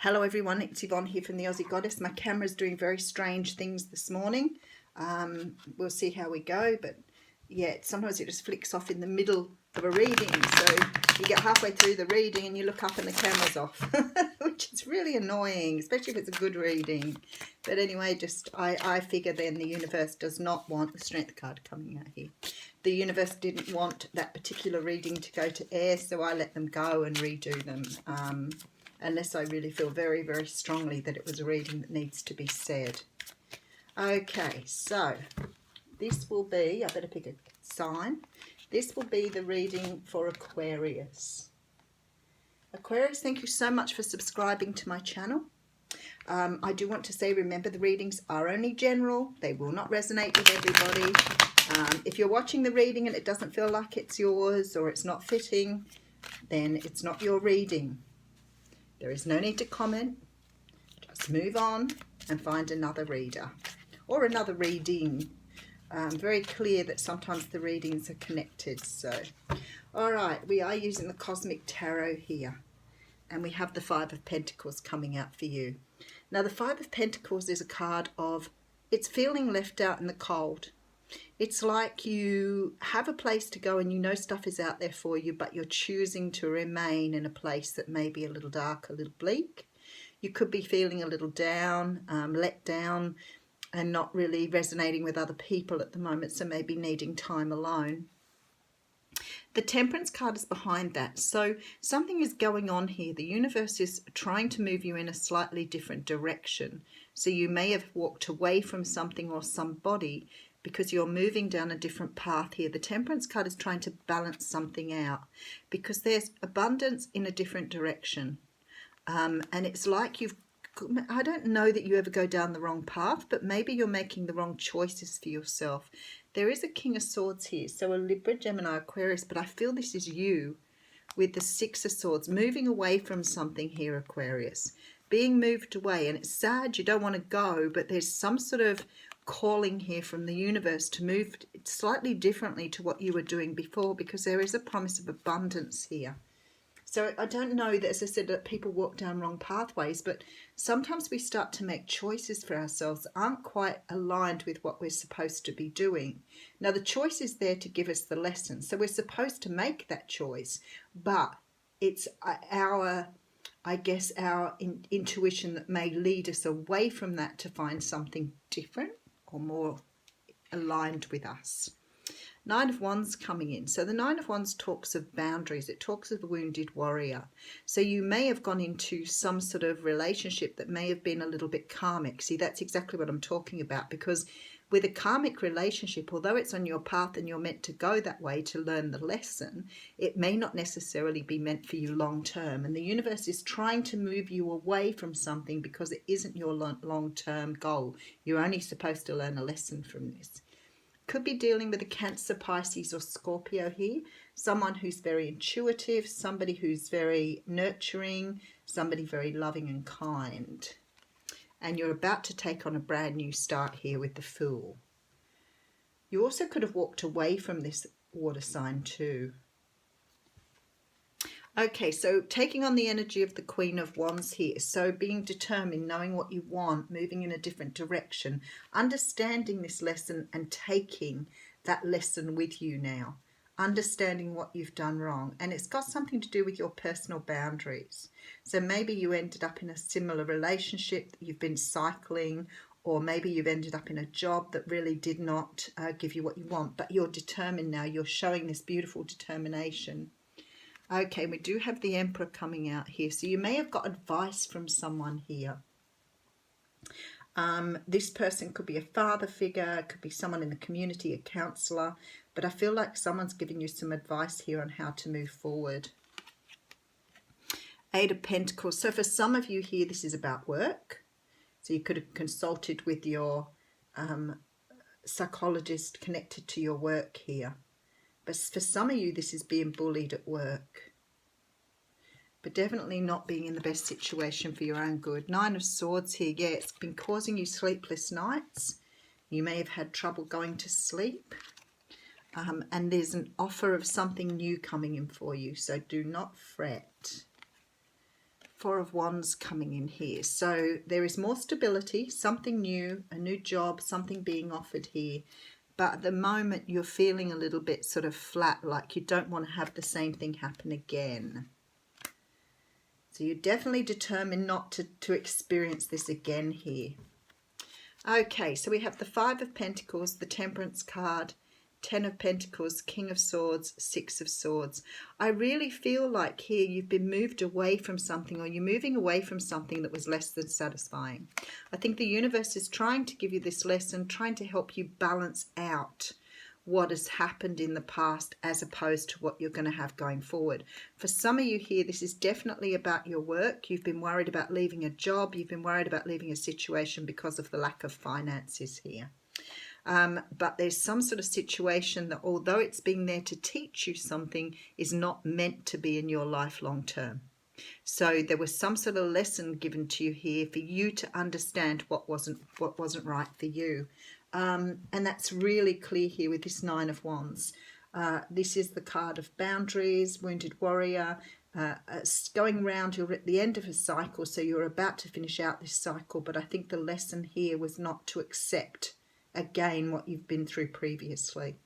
Hello everyone, it's Yvonne here from the Aussie Goddess. My camera's doing very strange things this morning. We'll see how we go, but yeah, sometimes it just flicks off in the middle of a reading. So you get halfway through the reading and you look up and the camera's off, which is really annoying, especially if it's a good reading. But anyway, I figure then the universe does not want the Strength card coming out here. The universe didn't want that particular reading to go to air, so I let them go and redo them. Unless I really feel very, very strongly that it was a reading that needs to be said. Okay, so this will be, I better pick a sign. This will be the reading for Aquarius. Aquarius, thank you so much for subscribing to my channel. I do want to say, remember, the readings are only general. They will not resonate with everybody. If you're watching the reading and it doesn't feel like it's yours or it's not fitting, then it's not your reading. There is no need to comment. Just move on and find another reader or another reading. Very clear that sometimes the readings are connected. So, all right, we are using the Cosmic Tarot here. And we have the Five of Pentacles coming out for you. Now, the Five of Pentacles is a card of, it's feeling left out in the cold. It's like you have a place to go and you know stuff is out there for you, but you're choosing to remain in a place that may be a little dark, a little bleak. You could be feeling a little down, let down, and not really resonating with other people at the moment, so maybe needing time alone. The Temperance card is behind that. So something is going on here. The universe is trying to move you in a slightly different direction. So you may have walked away from something or somebody because you're moving down a different path here. The Temperance card is trying to balance something out because there's abundance in a different direction. And it's like I don't know that you ever go down the wrong path, but maybe you're making the wrong choices for yourself. There is a King of Swords here, so a Libra, Gemini, Aquarius, but I feel this is you with the Six of Swords, moving away from something here, Aquarius. Being moved away, and it's sad, you don't want to go, but there's some sort of calling here from the universe to move slightly differently to what you were doing before, because there is a promise of abundance here. So I don't know that, as I said, that people walk down wrong pathways, but sometimes we start to make choices for ourselves that aren't quite aligned with what we're supposed to be doing. Now, the choice is there to give us the lesson, so we're supposed to make that choice, but it's our intuition that may lead us away from that to find something different or more aligned with us. Nine of Wands coming in. So the Nine of Wands talks of boundaries. It talks of the wounded warrior. So you may have gone into some sort of relationship that may have been a little bit karmic. See, that's exactly what I'm talking about, because with a karmic relationship, although it's on your path and you're meant to go that way to learn the lesson, it may not necessarily be meant for you long term. And the universe is trying to move you away from something because it isn't your long-term goal. You're only supposed to learn a lesson from this. Could be dealing with a Cancer, Pisces or Scorpio here. Someone who's very intuitive, somebody who's very nurturing, somebody very loving and kind. And you're about to take on a brand new start here with the Fool. You also could have walked away from this water sign too. Okay, so taking on the energy of the Queen of Wands here. So being determined, knowing what you want, moving in a different direction, understanding this lesson and taking that lesson with you now, understanding what you've done wrong. And it's got something to do with your personal boundaries. So maybe you ended up in a similar relationship that you've been cycling, or maybe you've ended up in a job that really did not give you what you want, but you're determined now. You're showing this beautiful determination. Okay, we do have the Emperor coming out here. So you may have got advice from someone here. This person could be a father figure, could be someone in the community, a counsellor. But I feel like someone's giving you some advice here on how to move forward. Eight of Pentacles. So for some of you here, this is about work. So you could have consulted with your psychologist connected to your work here. But for some of you, this is being bullied at work. But definitely not being in the best situation for your own good. Nine of Swords here. Yeah, it's been causing you sleepless nights. You may have had trouble going to sleep. And there's an offer of something new coming in for you. So do not fret. Four of Wands coming in here. So there is more stability, something new, a new job, something being offered here. But at the moment you're feeling a little bit sort of flat, like you don't want to have the same thing happen again. So you're definitely determined not to experience this again here. Okay, so we have the Five of Pentacles, the Temperance card, Ten of Pentacles, King of Swords, Six of Swords. I really feel like here you've been moved away from something, or you're moving away from something that was less than satisfying. I think the universe is trying to give you this lesson, trying to help you balance out what has happened in the past as opposed to what you're going to have going forward. For some of you here, this is definitely about your work. You've been worried about leaving a job. You've been worried about leaving a situation because of the lack of finances here. But there's some sort of situation that, although it's been there to teach you something, is not meant to be in your life long term. So there was some sort of lesson given to you here for you to understand what wasn't right for you. And that's really clear here with this Nine of Wands. This is the card of boundaries, wounded warrior, going round. You're at the end of a cycle, so you're about to finish out this cycle. But I think the lesson here was not to accept again what you've been through previously.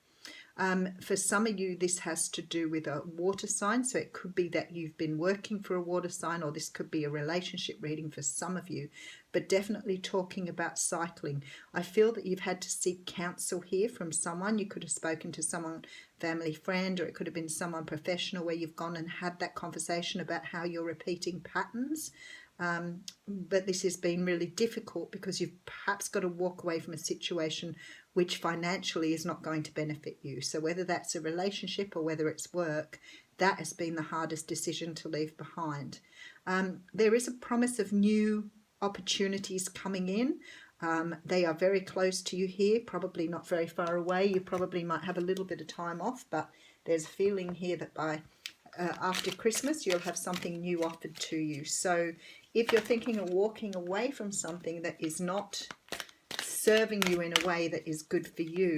For some of you, this has to do with a water sign. So it could be that you've been working for a water sign, or this could be a relationship reading for some of you, but definitely talking about cycling. I feel that you've had to seek counsel here from someone. You could have spoken to someone, family friend, or it could have been someone professional where you've gone and had that conversation about how you're repeating patterns. But this has been really difficult because you've perhaps got to walk away from a situation which financially is not going to benefit you. So whether that's a relationship or whether it's work, that has been the hardest decision to leave behind. There is a promise of new opportunities coming in. They are very close to you here, probably not very far away. You probably might have a little bit of time off, but there's a feeling here that by after Christmas you'll have something new offered to you. So if you're thinking of walking away from something that is not serving you in a way that is good for you,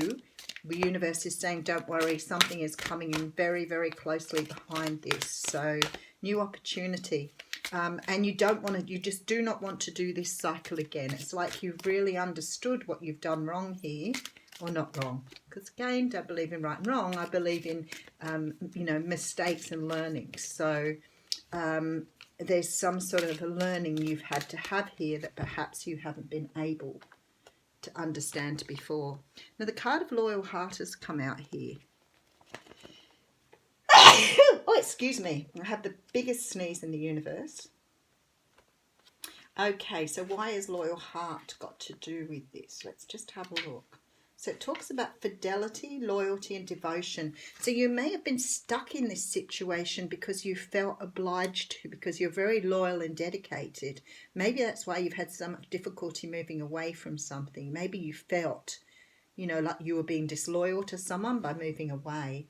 the universe is saying, don't worry, something is coming in very, very closely behind this. So new opportunity. And you just do not want to do this cycle again. It's like you've really understood what you've done wrong here, or not wrong. Because again, don't believe in right and wrong. I believe in, mistakes and learning. So there's some sort of a learning you've had to have here that perhaps you haven't been able to understand before. Now the card of Loyal Heart has come out here. Oh, excuse me. I have the biggest sneeze in the universe. Okay, so why has Loyal Heart got to do with this? Let's just have a look. So it talks about fidelity, loyalty and devotion. So you may have been stuck in this situation because you felt obliged to, because you're very loyal and dedicated. Maybe that's why you've had so much difficulty moving away from something. Maybe you felt, like you were being disloyal to someone by moving away.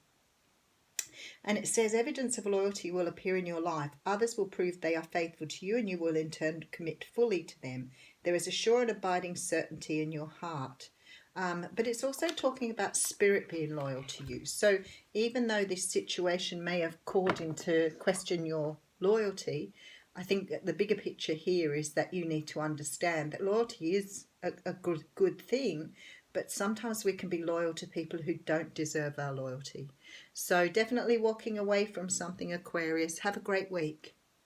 And it says evidence of loyalty will appear in your life. Others will prove they are faithful to you and you will in turn commit fully to them. There is a sure and abiding certainty in your heart. But it's also talking about spirit being loyal to you. So even though this situation may have called into question your loyalty, I think that the bigger picture here is that you need to understand that loyalty is a good thing, but sometimes we can be loyal to people who don't deserve our loyalty. So definitely walking away from something, Aquarius. Have a great week.